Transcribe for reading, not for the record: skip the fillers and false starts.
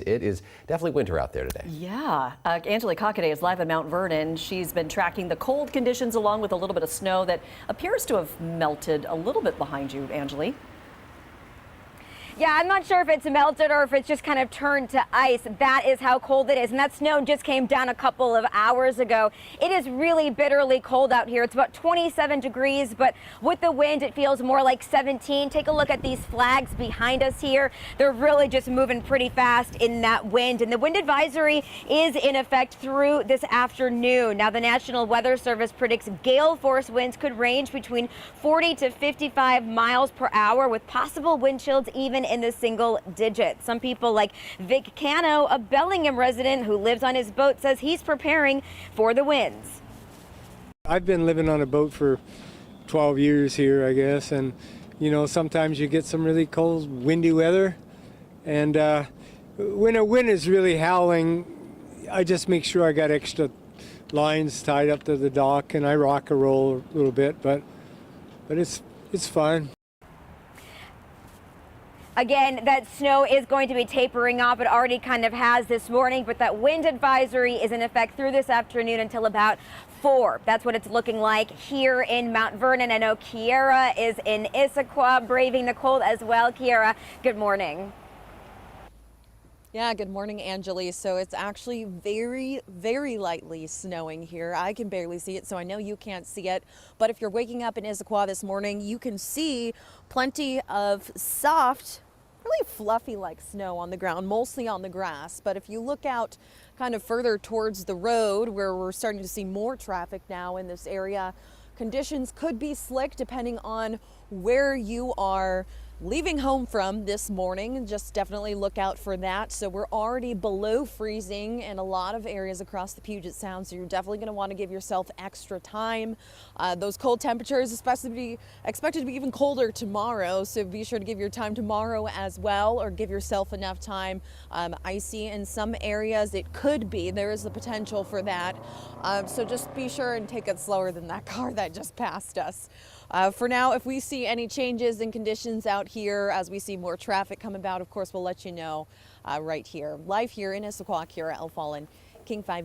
It is definitely winter out there today. Yeah. Angela Cockade is live in Mount Vernon. She's been tracking the cold conditions along with a little bit of snow that appears to have melted a little bit behind you, Angeli. Yeah, I'm not sure if it's melted or if it's just kind of turned to ice. That is how cold it is. And that snow just came down a couple of hours ago. It is really bitterly cold out here. It's about 27 degrees, but with the wind, it feels more like 17. Take a look at these flags behind us here. They're really just moving pretty fast in that wind. And the wind advisory is in effect through this afternoon. Now, the National Weather Service predicts gale force winds could range between 40 to 55 miles per hour with possible wind chills even in the single digits. Some people like Vic Cano, a Bellingham resident who lives on his boat, says he's preparing for the winds. I've been living on a boat for 12 years here, I guess, and you know, sometimes you get some really cold, windy weather, and when a wind is really howling, I just make sure I got extra lines tied up to the dock, and I rock and roll a little bit, but it's fun. Again, that snow is going to be tapering off. It already kind of has this morning, but that wind advisory is in effect through this afternoon until about 4. That's what it's looking like here in Mount Vernon. I know Kiera is in Issaquah braving the cold as well. Kiera, good morning. Yeah, good morning, Angeli. So it's actually very, very lightly snowing here. I can barely see it, so I know you can't see it. But if you're waking up in Issaquah this morning, you can see plenty of soft, really fluffy like snow on the ground, mostly on the grass. But if you look out kind of further towards the road where we're starting to see more traffic now in this area, conditions could be slick depending on where you are leaving home from this morning. Just definitely look out for that. So we're already below freezing in a lot of areas across the Puget Sound, so you're definitely going to want to give yourself extra time. Those cold temperatures especially expected to be even colder tomorrow, so be sure to give your time tomorrow as well, or give yourself enough time. Icy in some areas, it could be. There is the potential for that. So just be sure and take it slower than that car that just passed us. For now, if we see any changes in conditions out here, as we see more traffic come about, of course, we'll let you know right here. Live here in Issaquah, Kiera Elfallen, King 5.